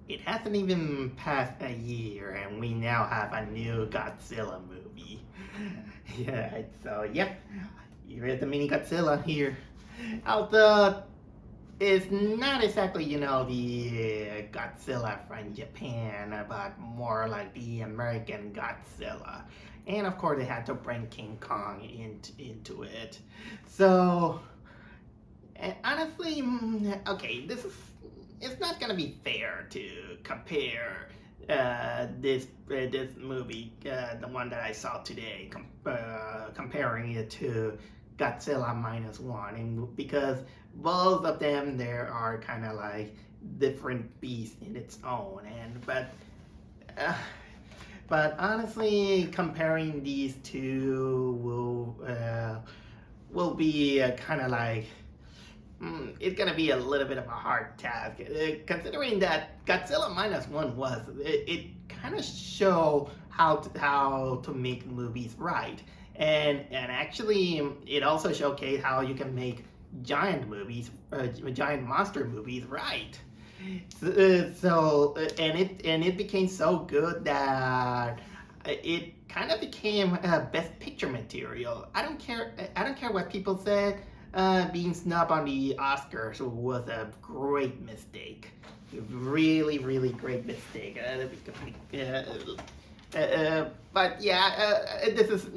it hasn't even passed a year and we now have a new Godzilla movie. Yeah, so yep, here's the mini Godzilla here. Although it's not exactly, the Godzilla from Japan, but more like the American Godzilla. And of course, they had to bring King Kong into it. So, and honestly, okay, it's not gonna be fair to compare this movie, the one that I saw today, comparing it to Godzilla minus one, and because both of them there are kind of like different beasts in its own, uh, but honestly, comparing these two will be kind of like it's gonna be a little bit of a hard task, considering that Godzilla minus one it kind of show how to make movies right, and actually it also showcased how you can make giant monster movies right. And it became so good that it kind of became best picture material. I don't care what people said. Being snubbed on the Oscars was a great mistake. Really, really great mistake. But yeah, this is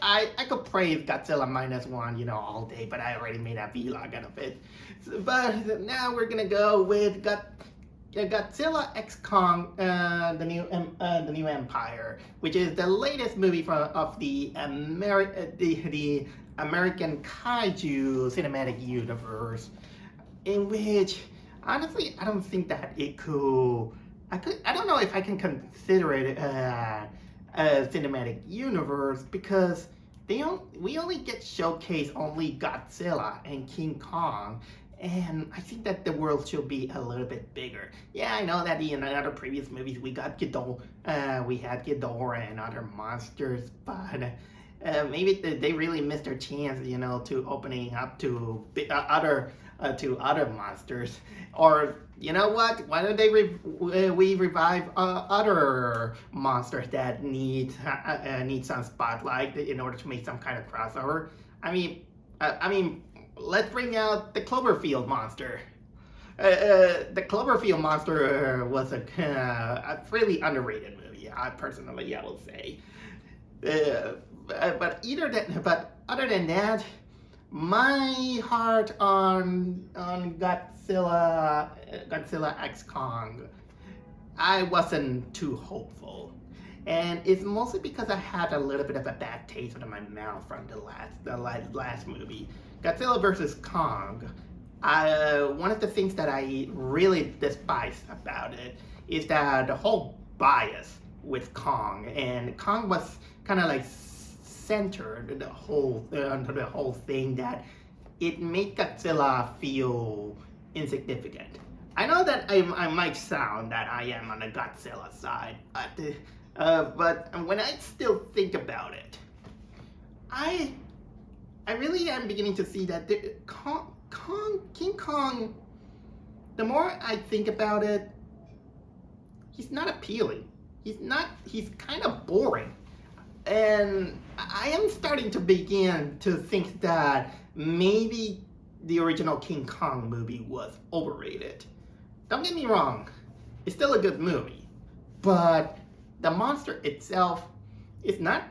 I could praise Godzilla minus one, all day, but I already made a vlog out of it. But now we're gonna go with Godzilla X Kong, the new Empire, which is the latest movie of the American Kaiju cinematic universe, in which honestly I don't think that it could. I don't know if I can consider it a cinematic universe because we only get showcased only Godzilla and King Kong, and I think that the world should be a little bit bigger. Yeah, I know that in other previous movies we had Ghidorah and other monsters, but maybe they really missed their chance, to opening up to other monsters. Or you know what? Why don't we revive other monsters that need some spotlight in order to make some kind of crossover? I mean, let's bring out the Cloverfield monster. The Cloverfield monster was a really underrated movie. I will say. But other than that, my heart on Godzilla X Kong, I wasn't too hopeful, and it's mostly because I had a little bit of a bad taste in my mouth from the last movie, Godzilla versus Kong. One of the things that I really despise about it is that the whole bias with Kong, and Kong was kind of like centered the whole thing, that it made Godzilla feel insignificant. I know that I might sound that I am on the Godzilla side, but when I still think about it, I really am beginning to see that King Kong, the more I think about it, he's not appealing. He's kind of boring. And I am starting to begin to think that maybe the original King Kong movie was overrated. Don't get me wrong, it's still a good movie, but the monster itself is not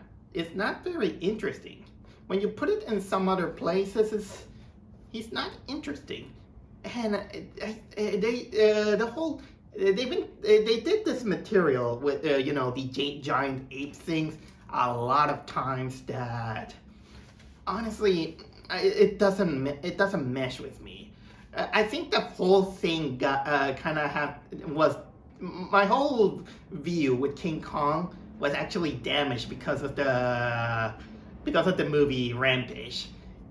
very interesting. When you put it in some other places, he's not interesting. And they did this material with the giant ape things a lot of times that honestly it doesn't mesh with me. I think the whole thing got was my whole view with King Kong was actually damaged because of the movie Rampage.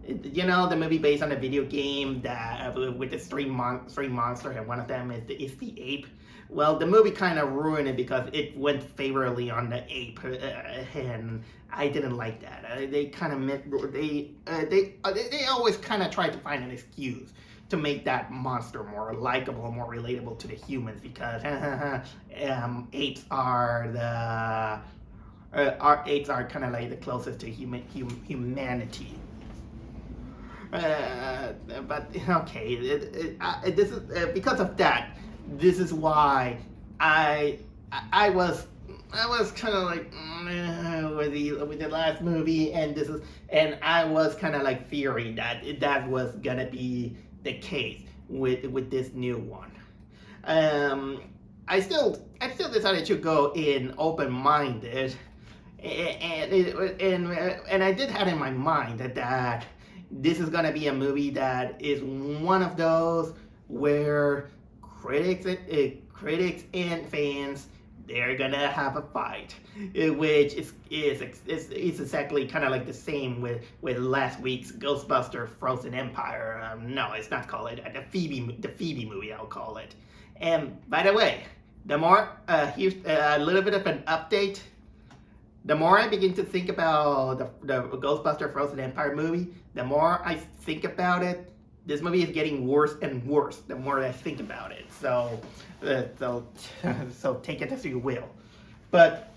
The movie based on a video game that with the three monsters, and one of them is the ape. Well, the movie kind of ruined it because it went favorably on the ape, and I didn't like that. They always kind of tried to find an excuse to make that monster more likable, more relatable to the humans, because apes are our apes are kind of like the closest to humanity. But okay, this is because of that. This is why I I was kind of like with the last movie, and I was kind of like fearing that that was gonna be the case with this new one. Um, I still decided to go in open minded, and I did have in my mind that this is gonna be a movie that is one of those where critics and fans, they're gonna have a fight, which is exactly kind of like the same with last week's Ghostbuster Frozen Empire. No, it's not called it the Phoebe movie. I'll call it. And by the way, the more here's a little bit of an update. The more I begin to think about the Ghostbuster Frozen Empire movie, the more I think about it, this movie is getting worse and worse the more I think about it. So take it as you will. But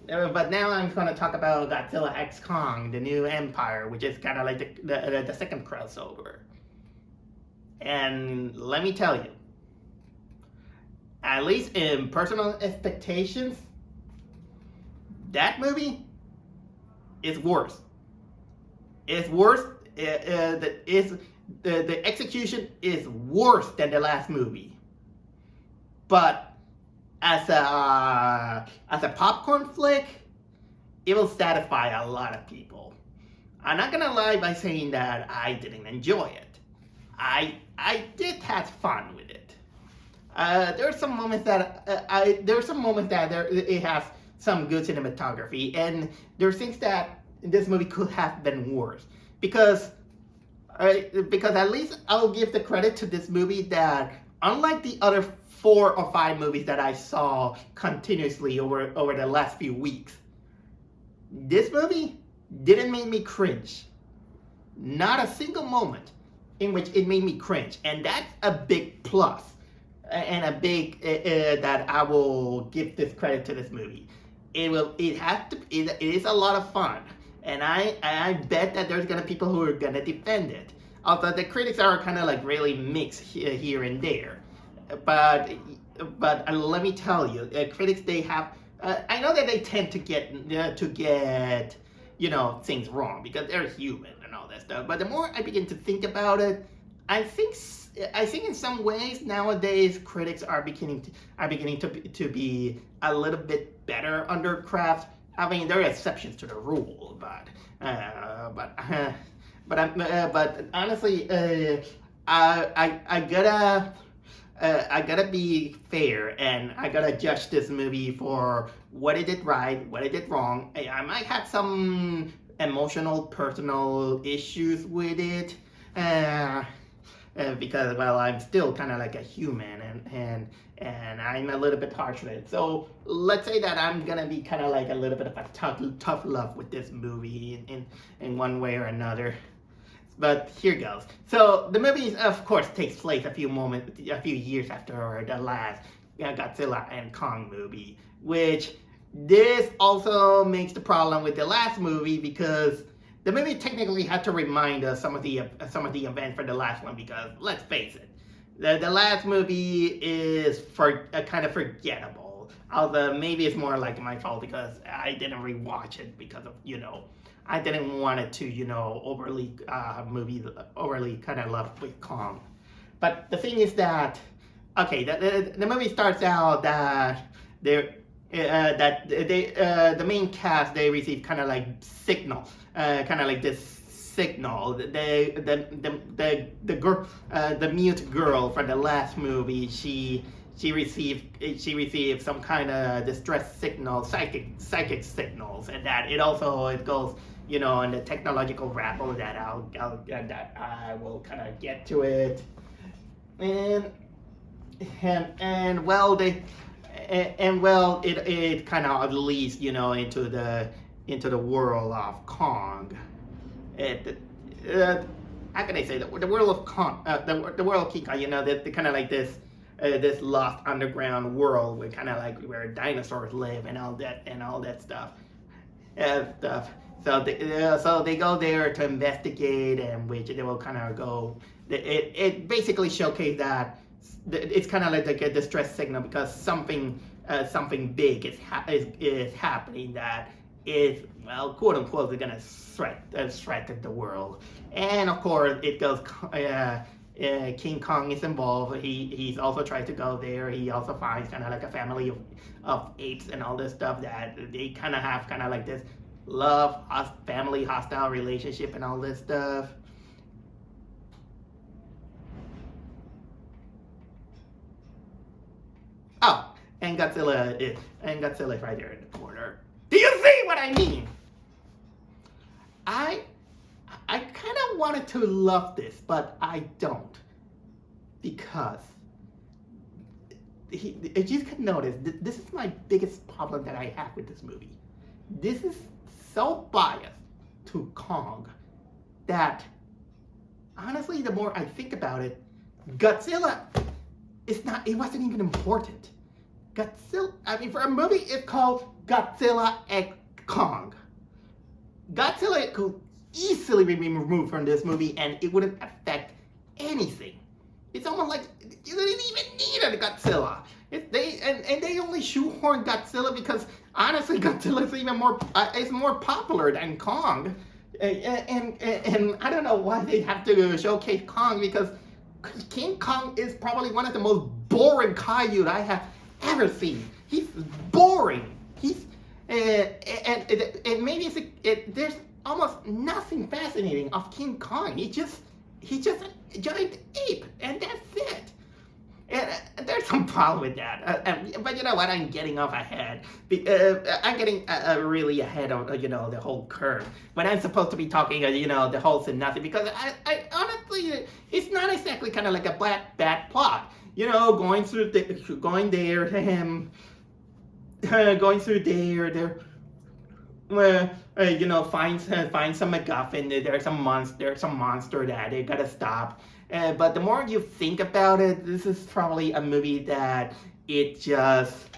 now I'm going to talk about Godzilla X Kong, the new Empire, which is kind of like the second crossover. And let me tell you, at least in personal expectations, that movie is worse. It's worse. The execution is worse than the last movie. But as a popcorn flick, it will satisfy a lot of people. I'm not gonna lie by saying that I didn't enjoy it. I did have fun with it. There are some moments that it has some good cinematography, and there are things that this movie could have been worse. Because at least I'll give the credit to this movie that, unlike the other 4 or 5 movies that I saw continuously over the last few weeks, this movie didn't make me cringe. Not a single moment in which it made me cringe, and that's a big plus, and a big that I will give this credit to this movie. It is a lot of fun, and I bet that there's gonna people who are gonna defend it. Although the critics are kind of like really mixed here and there, but let me tell you, critics, they have. I know that they tend to get things wrong because they're human and all that stuff. But the more I begin to think about it, I think in some ways nowadays critics are beginning to be a little bit better under craft. I mean, there are exceptions to the rule, but honestly, I gotta be fair, and I gotta judge this movie for what it did right, what it did wrong. I might have some emotional, personal issues with it, because, well, I'm still kind of like a human, and I'm a little bit harsh with it. So let's say that I'm gonna be kind of like a little bit of a tough love with this movie in one way or another. But here goes. So the movie, of course, takes place a few years after the last Godzilla and Kong movie, which this also makes the problem with the last movie, because the movie technically had to remind us some of the events for the last one, because let's face it, the last movie is kind of forgettable. Although maybe it's more like my fault because I didn't rewatch it because of I didn't want it to overly kind of love with Kong. But the thing is that, okay, the movie starts out that the main cast, they receive kind of like signal, kind of like this signal. The girl, the mute girl from the last movie, she received some kind of distress signal, psychic signals, and that it goes in the technological rabble that I will kind of get to it, and well it kind of leads into the world of Kong. how can I say the world of the world of King Kong, the kind of like this lost underground world where kind of like where dinosaurs live and all that stuff. So they go there to investigate, and which they will kind of go. It basically showcased that it's kind of like a distress signal because something big is happening that is, well, quote unquote, is gonna threaten the world. And of course it goes. King Kong is involved. He's also tried to go there. He also finds kind of like a family of apes and all this stuff that they kind of have kind of like this family hostile relationship and all this stuff. Oh, and Godzilla is right there in the corner. Do you see what I mean? I kind of wanted to love this, but I don't, because as you can notice, this is my biggest problem that I have with this movie. This is so biased to Kong that, honestly, the more I think about it, Godzilla it wasn't even important. Godzilla, I mean, for a movie, it's called Godzilla x Kong. Godzilla could easily be removed from this movie and it wouldn't affect anything. It's almost like you didn't even need a Godzilla. They only shoehorned Godzilla because, honestly, Godzilla is even more popular than Kong. And I don't know why they have to showcase Kong, because King Kong is probably one of the most boring kaiju I have ever seen. He's boring. And maybe there's almost nothing fascinating of King Kong. He's just a giant ape, and that's it. And there's some problem with that. But you know what? I'm getting off ahead. I'm getting really ahead of the whole curve when I'm supposed to be talking the whole synopsis, because I honestly, it's not exactly kind of like a bad plot. Going there to him, going through there. Find some MacGuffin. There's some monster that they gotta stop. But the more you think about it, this is probably a movie that it just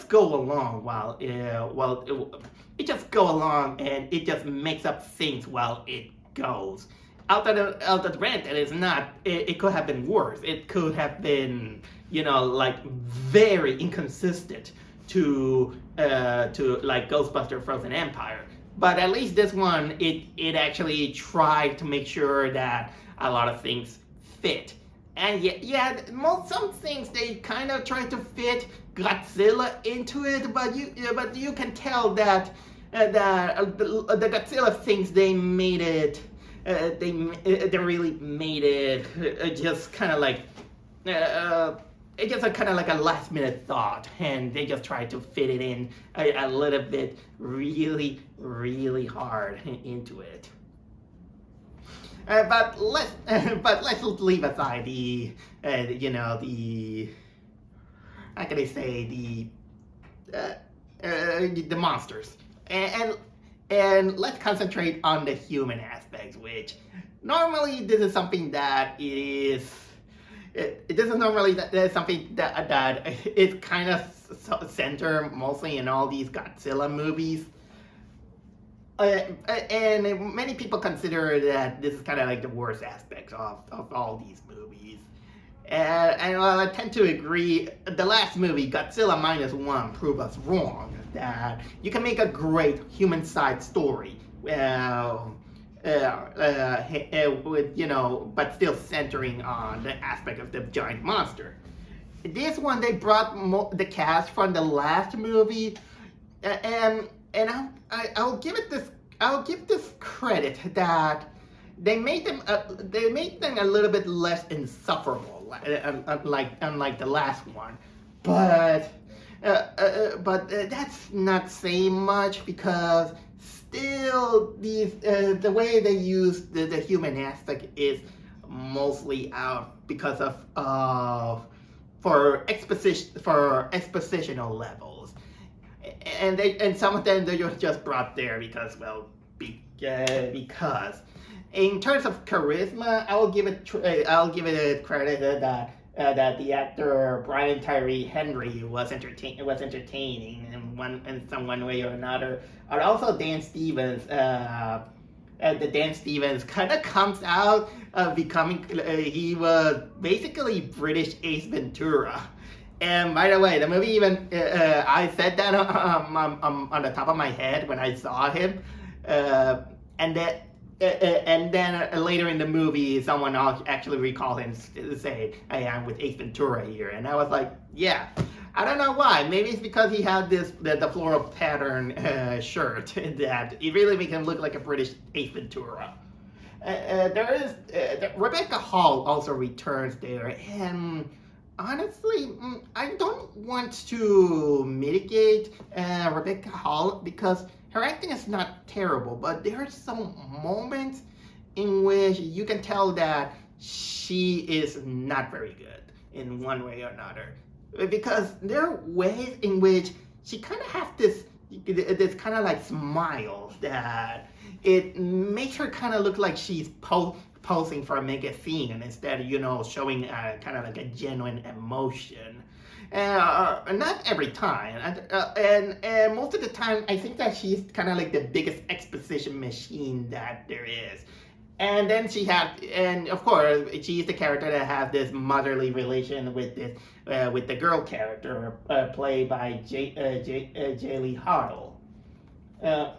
go along it just go along, and it just makes up things while it goes. Out of the rent, it is not. It could have been worse. It could have been like very inconsistent to like Ghostbuster Frozen Empire. But at least this one, it actually tried to make sure that a lot of things fit. And some things they kind of tried to fit Godzilla into it, but you can tell that the Godzilla things, they made it. They really made it just kind of like. It's just kind of like a last minute thought, and they just tried to fit it in a little bit really, really hard into it. But let's leave aside the how can I say, the monsters, and let's concentrate on the human aspects, which normally this is something that is. This is normally something that is kind of centered mostly in all these Godzilla movies. And many people consider that this is kind of like the worst aspect of all these movies. And while I tend to agree, the last movie, Godzilla -1, proved us wrong. That you can make a great human side story. But still centering on the aspect of the giant monster. This one, they brought the cast from the last movie, and I'll give this credit that they made them a little bit less insufferable, unlike the last one, but that's not saying much, because still, the way they use the human aspect is mostly out because for expositional levels, and some of them they just brought there because In terms of charisma, I'll give it a credit that the actor Brian Tyree Henry was entertaining in some one way or another. And also Dan Stevens. The Dan Stevens kind of comes out becoming he was basically British Ace Ventura. And by the way, the movie even I said that on the top of my head when I saw him, and that. And then later in the movie, someone else actually recalled him saying, "Hey, I'm with Ace Ventura here," and I was like, "Yeah." I don't know why. Maybe it's because he had the floral pattern shirt that it really makes him look like a British Ace Ventura. Rebecca Hall also returns there, and honestly, I don't want to mitigate Rebecca Hall because her acting is not terrible, but there are some moments in which you can tell that she is not very good in one way or another. Because there are ways in which she kind of has this kind of like smiles that it makes her kind of look like she's posing for a magazine instead of showing kind of like a genuine emotion. Not every time, and most of the time I think that she's kind of like the biggest exposition machine that there is. And then and of course, she's the character that has this motherly relation with with the girl character played by Jaylee Hardle. No.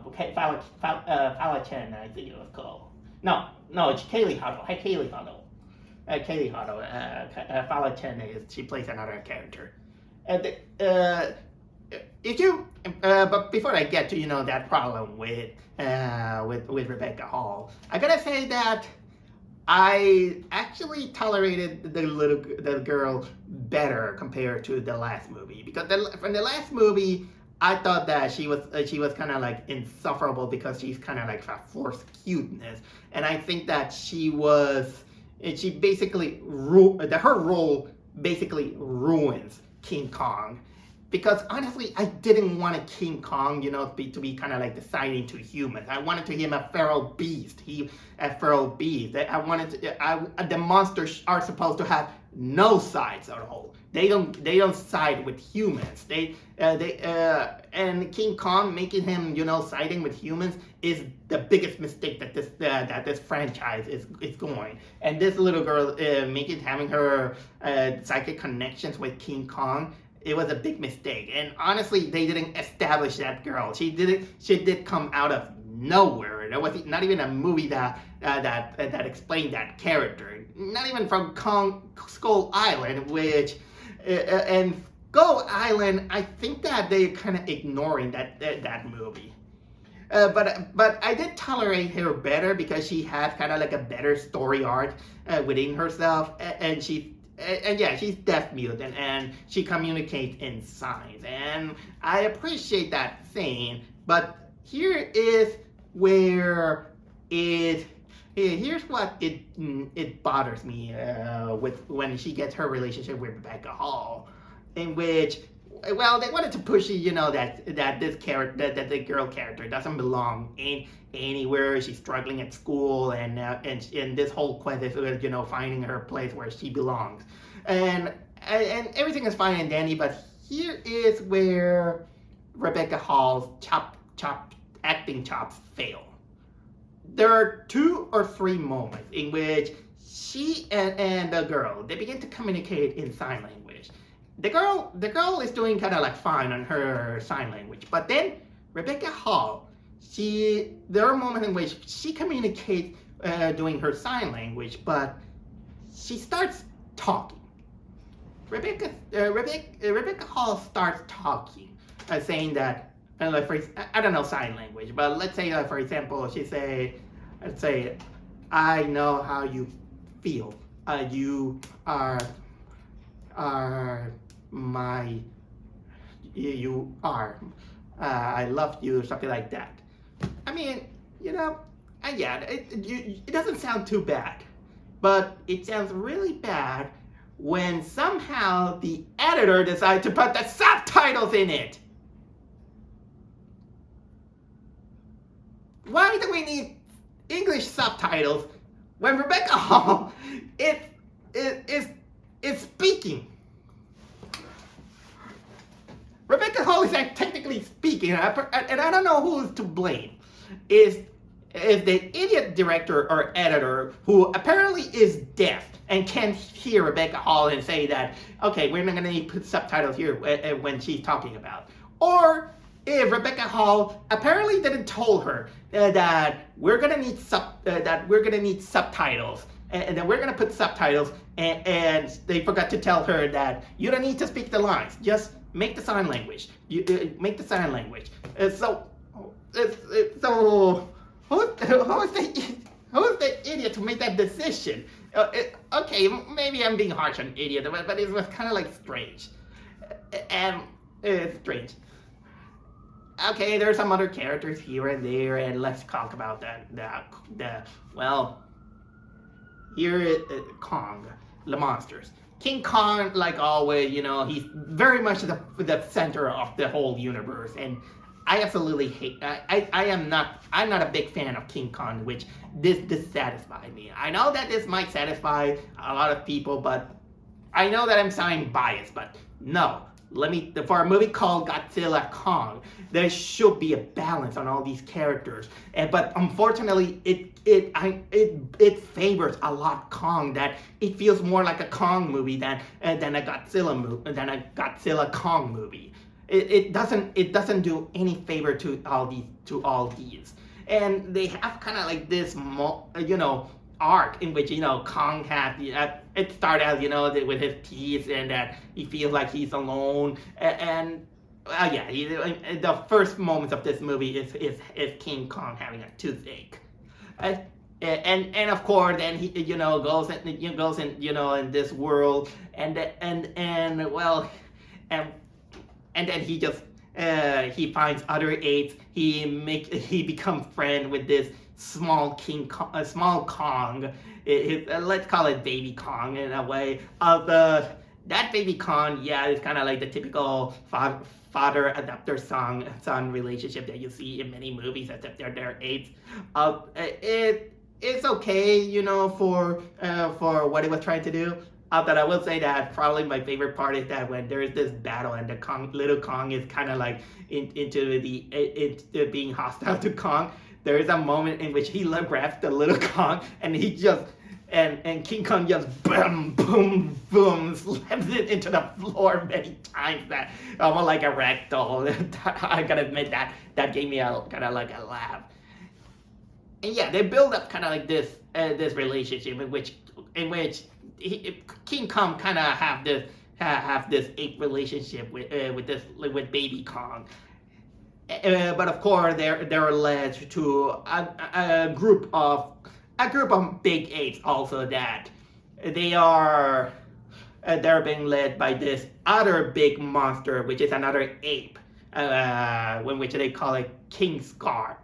Okay, Fala Chen, I think it was called. No, it's Kaylee Hardle. Hey, Kaylee Hardle. Kaylee Hardle. Fala Chen she plays another character. But before I get to that problem with Rebecca Hall, I gotta say that I actually tolerated the girl better compared to the last movie, because from the last movie I thought that she was kind of like insufferable because she's kind of like a forced cuteness, and I think that she basically her role basically ruins King Kong. Because honestly, I didn't want a King Kong, to be kind of like deciding to humans. I wanted to him a feral beast. The monsters are supposed to have no sides at all. They don't side with humans. And King Kong making him siding with humans is the biggest mistake that this franchise is going. And this little girl having her psychic connections with King Kong. It was a big mistake, and honestly, they didn't establish that girl. She did come out of nowhere. There was not even a movie that explained that character. Not even from Skull Island, and Skull Island. I think that they're kind of ignoring that movie. But I did tolerate her better because she had kind of like a better story arc within herself, and she's deaf mute and she communicates in signs, and I appreciate that thing. But here's what it bothers me with when she gets her relationship with Rebecca Hall, in which they wanted to push that this character, that the girl character doesn't belong anywhere. She's struggling at school, and this whole quest is finding her place where she belongs, and everything is fine and dandy. But here is where Rebecca Hall's acting chops fail. There are 2 or 3 moments in which she and the girl, they begin to communicate in sign language. The girl is doing kind of like fine on her sign language, but then Rebecca Hall, there are moments in which she communicates doing her sign language, but she starts talking. Rebecca Hall starts talking, saying that, I don't know sign language, but let's say for example, let's say, I know how you feel. You are you are. I love you, something like that. I mean, it doesn't sound too bad, but it sounds really bad when somehow the editor decides to put the subtitles in it. Why do we need English subtitles when Rebecca Hall is speaking. Rebecca Hall is technically speaking, and I don't know who's to blame. Is the idiot director or editor who apparently is deaf and can't hear Rebecca Hall and say that, okay, we're not going to need to put subtitles here when she's talking about. Or if Rebecca Hall apparently didn't told her that we're going to need subtitles and then we're going to put subtitles and they forgot to tell her that you don't need to speak the lines, just make the sign language. Make the sign language. So who's the idiot to make that decision? Okay, maybe I'm being harsh on idiot, but it was kind of like strange. Strange. Okay, there's some other characters here and there, and let's talk about well, here is Kong, the monsters. King Kong, like always, he's very much the center of the whole universe, and I absolutely hate. I'm not a big fan of King Kong, which this dissatisfied me. I know that this might satisfy a lot of people, but I know that I'm sounding biased. But no, for a movie called Godzilla Kong, there should be a balance on all these characters. But unfortunately, it favors a lot Kong, that it feels more like a Kong movie than a Godzilla Kong movie. It doesn't do any favor to all these, and they have kind of like this arc in which Kong has it started out with his teeth and that he feels like he's alone and the first moments of this movie is King Kong having a toothache. And of course, then he goes in this world and then he just he finds other apes. He becomes friend with this small Kong. Let's call it Baby Kong in a way. That Baby Kong, is kind of like the typical father adopter son relationship that you see in many movies, except they're apes. It's okay, for what it was trying to do. But I will say that probably my favorite part is that when there is this battle and the little Kong is kind of like into being hostile to Kong, there is a moment in which he grabs the little Kong and he just and King Kong just boom, boom, boom, slams it into the floor many times, that almost like a rag doll. I gotta admit that gave me a kind of like a laugh. And they build up kind of like this relationship in which King Kong kind of have this ape relationship with Baby Kong. But of course, they're led to a group of big apes also, that they're being led by this other big monster, which is another ape, in which they call it King Scar.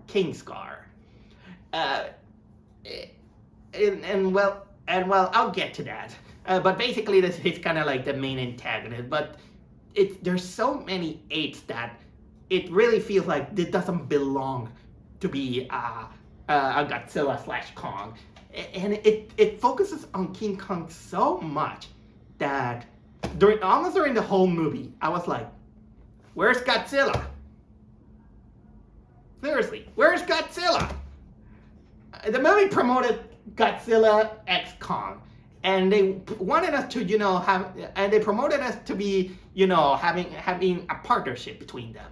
Well, I'll get to that. But basically, this is kind of like the main antagonist. But there's so many apes that it really feels like this doesn't belong to be a Godzilla / Kong. And it focuses on King Kong so much that almost during the whole movie, I was like, where's Godzilla? Seriously, where's Godzilla? The movie promoted Godzilla x Kong, and they wanted us to, they promoted us to be, having a partnership between them.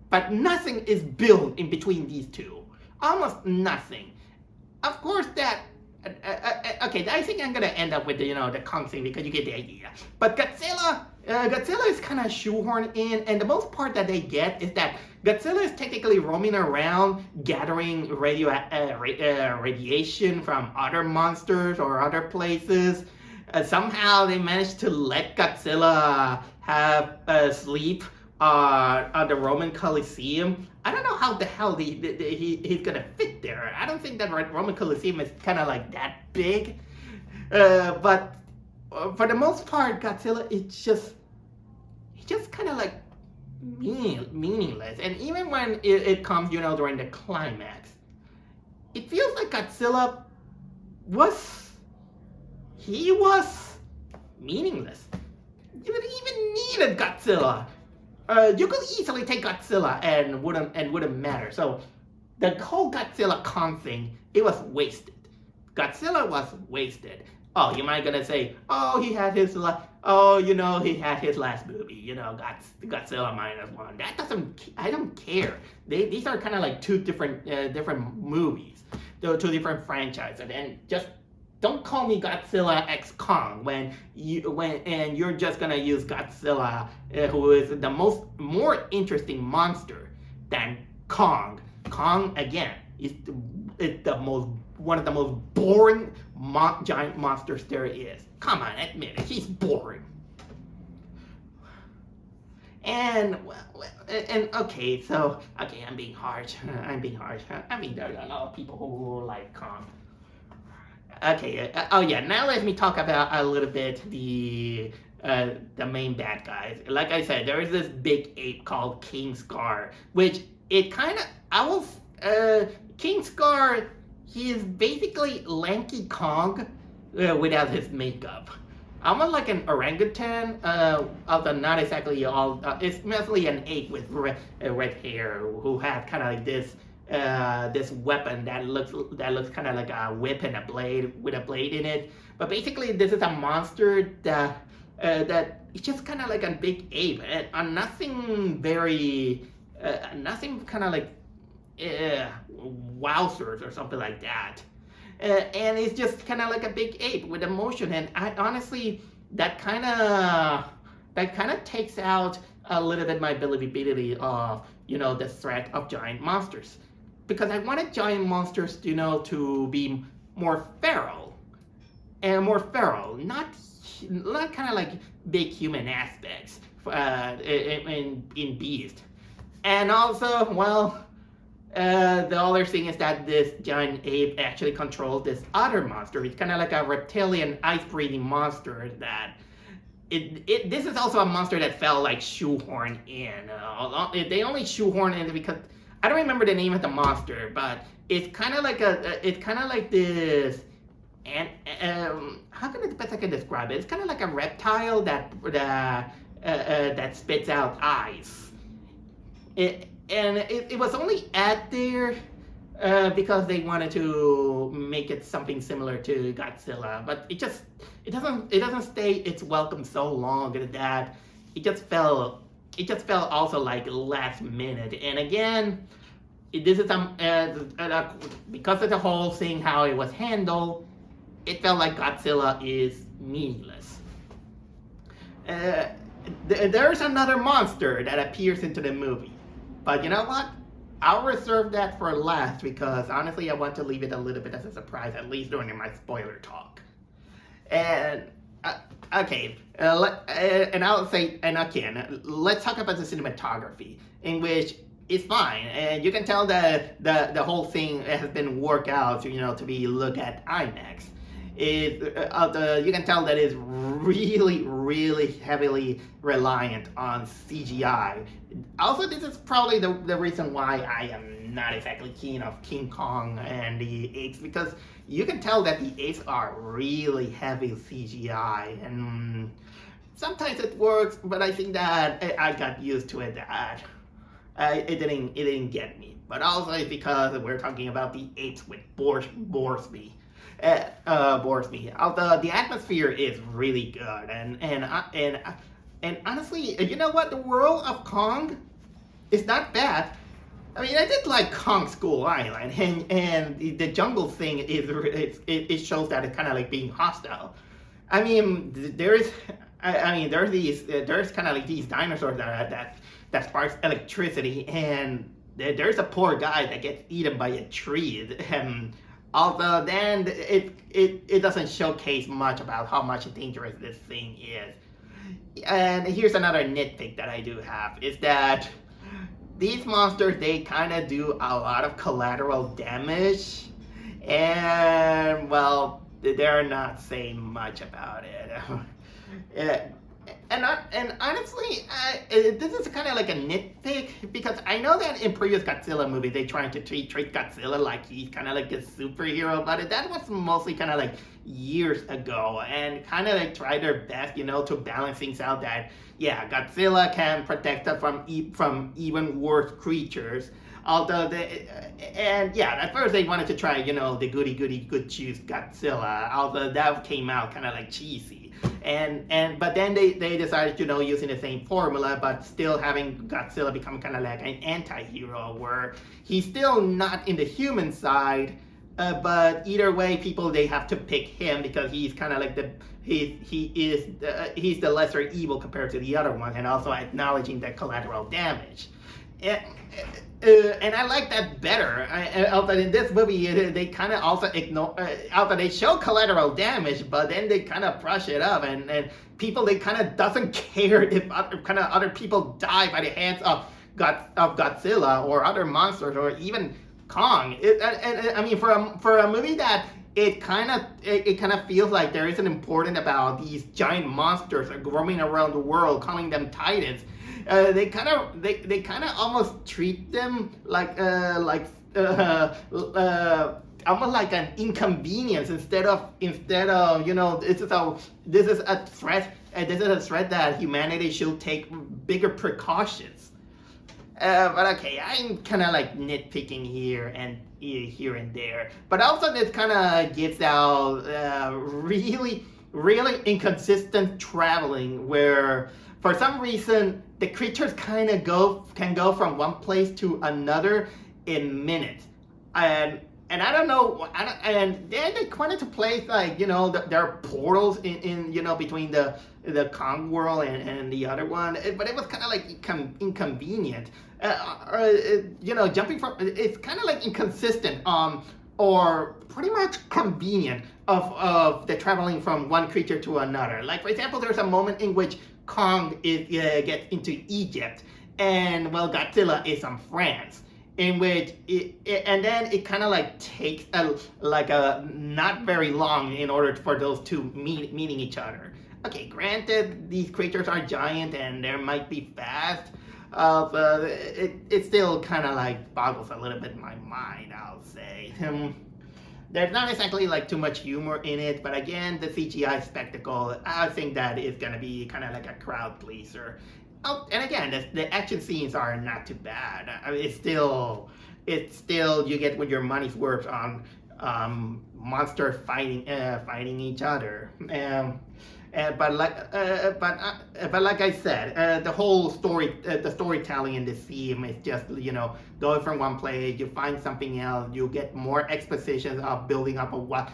But nothing is built in between these two. Almost nothing. Of course, okay, I think I'm gonna end up with the Kong thing because you get the idea. But Godzilla is kind of shoehorned in, and the most part that they get is that Godzilla is technically roaming around, gathering radiation from other monsters or other places. Somehow they managed to let Godzilla have sleep on the Roman Colosseum. I don't know how the hell he's gonna fit there. I don't think that Roman Colosseum is kind of like that big. But for the most part, Godzilla he's just kind of like meaningless. And even when it comes, during the climax, it feels like Godzilla was meaningless. You didn't even need a Godzilla. You could easily take Godzilla and wouldn't matter. So the whole Godzilla Kong thing, it was wasted. Godzilla was wasted. Oh, you might gonna say, oh, he had his last movie, Godzilla -1. That doesn't, I don't care. These are kind of like two different movies, two different franchises, and just don't call me Godzilla X Kong when you're just gonna use Godzilla, who is the more interesting monster than Kong. Kong again is one of the most boring giant monsters there is. Come on, admit it, he's boring. And okay, I'm being harsh. I mean, there are a lot of people who like Kong. Okay, now let me talk about a little bit the main bad guys. Like I said, there is this big ape called King Scar, which King Scar, he is basically Lanky Kong without his makeup. Almost like an orangutan, although not exactly all. It's mostly an ape with red hair who had kind of like this weapon that looks kind of like a whip and a blade with a blade in it. But basically, this is a monster that it's just kind of like a big ape and nothing kind of like wowzers or something like that. And it's just kind of like a big ape with emotion, and honestly, that kind of takes out a little bit my believability of the threat of giant monsters, because I wanted giant monsters to be more feral, not kind of like big human aspects in Beast, and also the other thing is that this giant ape actually controls this other monster. It's kind of like a reptilian ice-breathing monster that this is also a monster that felt like shoehorned in. They only shoehorned in because I don't remember the name of the monster, but it's kind of like this. And how can I describe it? It's kind of like a reptile that spits out eyes. It was only added there because they wanted to make it something similar to Godzilla, but it doesn't stay its welcome so long that it just felt also like last minute. And again, this is because of the whole thing how it was handled, it felt like Godzilla is meaningless. There's another monster that appears into the movie. But you know what? I'll reserve that for last because honestly, I want to leave it a little bit as a surprise, at least during my spoiler talk. And okay, and I'll say, and again, let's talk about the cinematography, in which it's fine, and you can tell that the whole thing has been worked out, to be looked at IMAX. You can tell that it's really, really heavily reliant on CGI. Also, this is probably the reason why I am not exactly keen of King Kong and the apes, because you can tell that the apes are really heavy CGI, and sometimes it works, but I think that I got used to it. That it didn't get me. But also it's because we're talking about the apes, which bores me. Although the atmosphere is really good, and honestly, you know what? The world of Kong is not bad. I mean, I did like Kong School Island, and the jungle thing it shows that it's kind of like being hostile. I mean, there's kind of like these dinosaurs that sparks electricity, and there's a poor guy that gets eaten by a tree. Although then it doesn't showcase much about how much dangerous this thing is. And here's another nitpick that I do have, is that these monsters, they kind of do a lot of collateral damage, and well, they're not saying much about it. And honestly, this is kind of like a nitpick because I know that in previous Godzilla movies they trying to treat Godzilla like he's kind of like a superhero, but that was mostly kind of like years ago, and kind of like try their best, to balance things out. That yeah, Godzilla can protect us from even worse creatures. Although and yeah, at first they wanted to try, the goody good shoes Godzilla. Although that came out kind of like cheesy. But then they decided, using the same formula, but still having Godzilla become kind of like an anti-hero, where he's still not in the human side, but either way, people they have to pick him because he's kind of like he's the lesser evil compared to the other one, and also acknowledging the collateral damage. And, and I like that better. Although in this movie, they kind of also ignore, although they show collateral damage, but then they kind of brush it up, and people they kind of doesn't care if other people die by the hands of Godzilla or other monsters or even Kong. I mean, for a movie that it kind of feels like there isn't important about these giant monsters roaming around the world, calling them titans. They kind of almost treat them like almost like an inconvenience instead of this is a threat. This is a threat that humanity should take bigger precautions. But okay, I'm kind of like nitpicking here and there. But also this kind of gives out really inconsistent traveling where for some reason the creatures kind of can go from one place to another in minutes. And I don't know, and then they wanted to place like, there are portals in between the Kong world and the other one, but it was kind of like inconvenient. Jumping from, it's kind of like inconsistent, or pretty much convenient of the traveling from one creature to another. Like for example, there's a moment in which Kong gets into Egypt, and well, Godzilla is from France. In which and then it kind of like takes a not very long in order for those two meeting each other. Okay, granted these creatures are giant and they might be fast, but it still kind of like boggles a little bit in my mind, I'll say. There's not exactly like too much humor in it, but again, the CGI spectacle, I think that is gonna be kind of like a crowd pleaser. Oh, and again, the action scenes are not too bad. I mean, it's still you get what your money's worth on monsters fighting each other. But like I said, the whole story, the storytelling in this film is just going from one place, you find something else, you get more expositions of building up of what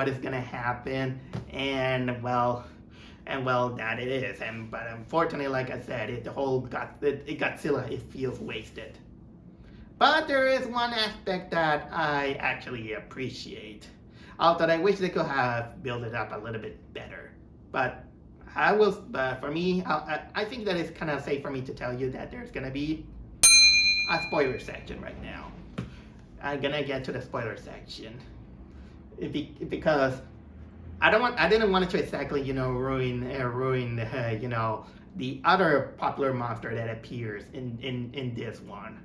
is gonna happen, and well, that it is. But unfortunately, like I said, Godzilla, it feels wasted. But there is one aspect that I actually appreciate. Although I wish they could have built it up a little bit better. But for me, I think that it's kind of safe for me to tell you that there's gonna be a spoiler section right now. I'm gonna get to the spoiler section because I didn't want it to exactly ruin the other popular monster that appears in this one.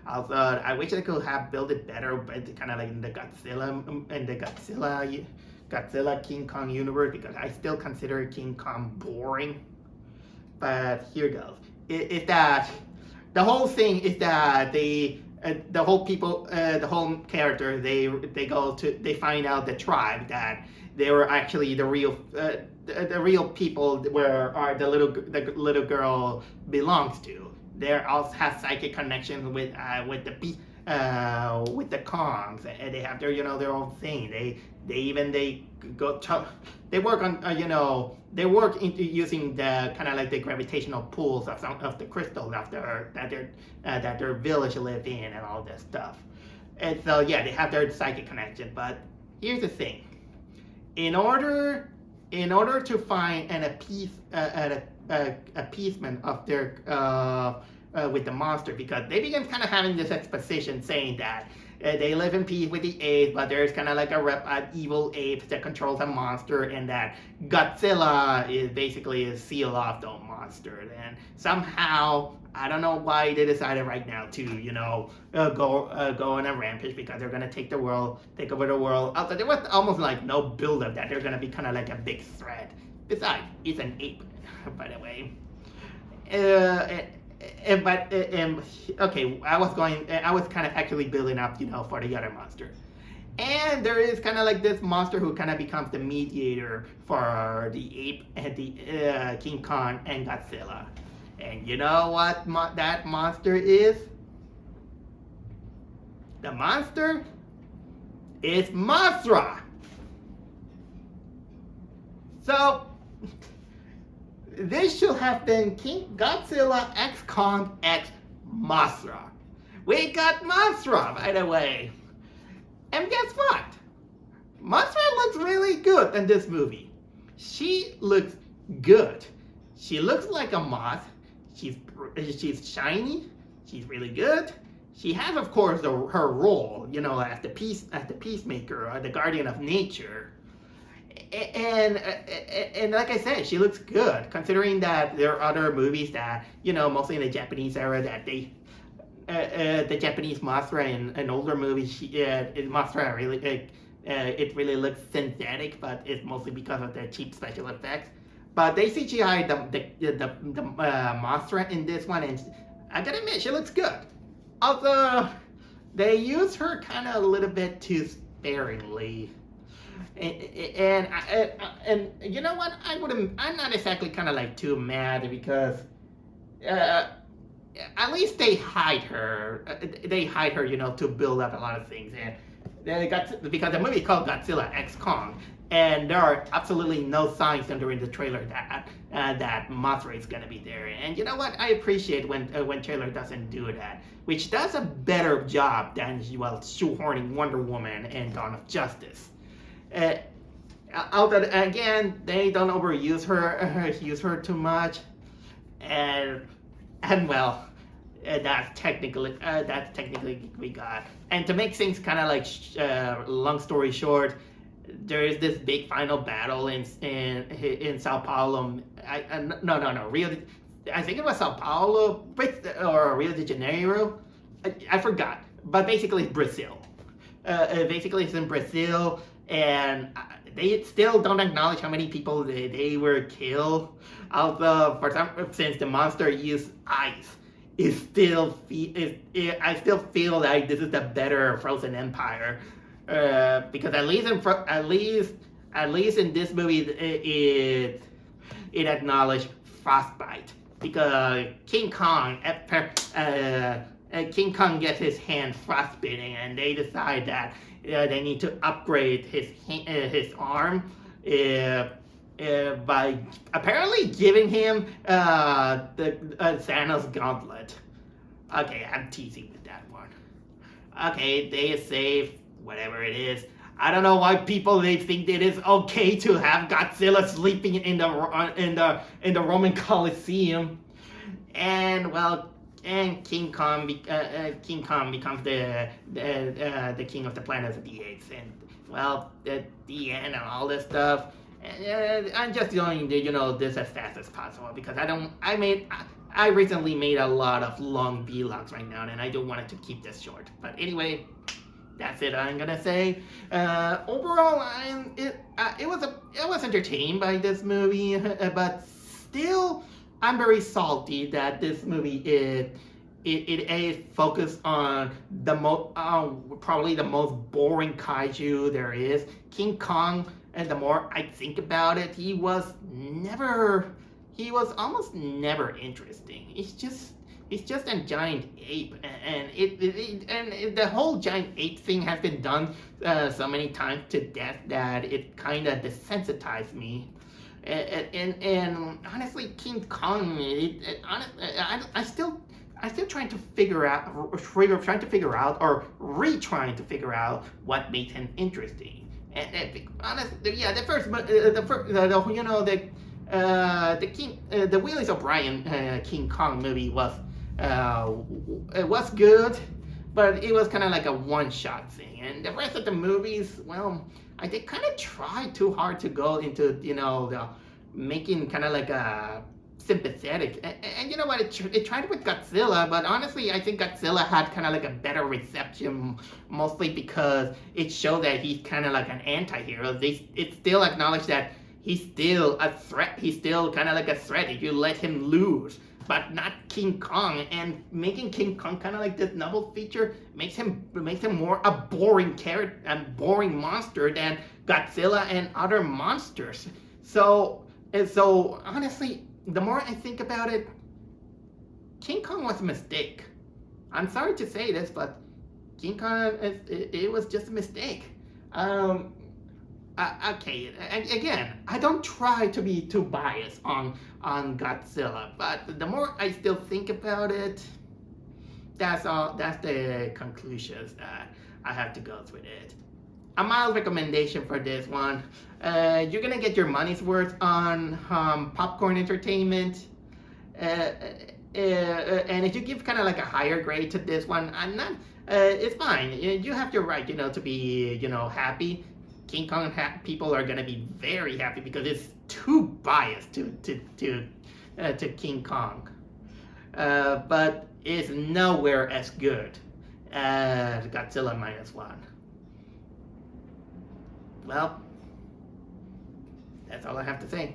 Also, I wish I could have built it better, but kind of like in the Godzilla King Kong universe, because I still consider King Kong boring. But here goes. Is that the whole thing is that the whole character they find out the tribe that they were actually the real people where the little girl belongs to. They also have psychic connections with the Kongs, and they have their own thing. They work on they work into using the kind of like the gravitational pulls of the crystals that their village live in and all this stuff. And so yeah, they have their psychic connection. But here's the thing: in order to find an appeasement of their with the monster, because they begin kind of having this exposition saying that they live in peace with the apes, but there's kind of like an evil ape that controls a monster, and that Godzilla is basically a seal-off the monster. And somehow, I don't know why they decided right now to, go on a rampage, because they're gonna take over the world. Also, there was almost like no build-up that they're gonna be kind of like a big threat. Besides, it's an ape, by the way. Okay, I was kind of actually building up, for the other monster. And there is kind of like this monster who kind of becomes the mediator for the ape and the King Kong and Godzilla. And you know what that monster is? The monster is Mothra. So, this should have been King Godzilla X Kong X Mothra. We got Mothra, by the way. And guess what? Mothra looks really good in this movie. She looks good. She looks like a moth. She's shiny. She's really good. She has, of course, her role, as the peacemaker, or the guardian of nature. And like I said, she looks good, considering that there are other movies that, mostly in the Japanese era, that the Japanese Mothra in older movies, Mothra really, it really looks synthetic, but it's mostly because of the cheap special effects. But they CGI the Mothra in this one, and I gotta admit, she looks good. Although, they use her kind of a little bit too sparingly. And you know what? I'm not exactly kind of like too mad, because at least they hide her. They hide her, to build up a lot of things. And because the movie is called Godzilla X Kong, and there are absolutely no signs during the trailer that Mothra is gonna be there. And you know what? I appreciate when trailer doesn't do that, which does a better job than shoehorning Wonder Woman and Dawn of Justice. Although again, they don't overuse her too much, and well, that's technically we got. And to make things kind of like long story short, there is this big final battle in Sao Paulo. No, Rio. I think it was Sao Paulo or Rio de Janeiro. I forgot, but basically it's Brazil. Basically it's in Brazil. And they still don't acknowledge how many people they were killed. Although, since the monster used ice, I still feel like this is the better Frozen Empire, because at least in this movie it acknowledged frostbite, because King Kong gets his hand frostbitten, and they decide that they need to upgrade his arm by apparently giving him the Thanos gauntlet. Okay, I'm teasing with that one. Okay, they is safe, whatever it is. I don't know why they think it is okay to have Godzilla sleeping in the Roman Colosseum, and well. And King Kong becomes the king of the planet of the apes, and well, the end and all this stuff. I'm just going to this as fast as possible, because I recently made a lot of long vlogs right now, and I don't want it to keep this short. But anyway, that's it. I'm gonna say. Overall, I was entertained by this movie, but still. I'm very salty that this movie is focused on probably the most boring kaiju there is, King Kong. And the more I think about it, he was almost never interesting. He's just a giant ape, and the whole giant ape thing has been done so many times to death that it kind of desensitized me. And honestly, King Kong, I still trying to figure out or retrying to figure out what makes him interesting. And honestly, yeah, the Willis O'Brien King Kong movie was Uh, it was good, but it was kind of like a one-shot thing. And the rest of the movies, well, I did kind of try too hard to go into, the making kind of like a sympathetic. And you know what? It tried with Godzilla, but honestly, I think Godzilla had kind of like a better reception, mostly because it showed that he's kind of like an anti-hero. It still acknowledged that he's still a threat. He's still kind of like a threat if you let him lose, but not King Kong. And making King Kong kind of like this double feature makes him more a boring character, a boring monster than Godzilla and other monsters. So honestly, the more I think about it, King Kong was a mistake. I'm sorry to say this, but King Kong, it was just a mistake. Um, okay, again, I don't try to be too biased on Godzilla, but the more I still think about it, that's all. That's the conclusions that I have to go with it. A mild recommendation for this one. You're gonna get your money's worth on popcorn entertainment. And if you give kind of like a higher grade to this one, I'm not. It's fine. You have your right, to be, happy. King Kong people are gonna be very happy because it's too biased to King Kong. But it's nowhere as good as Godzilla -1. Well, that's all I have to say.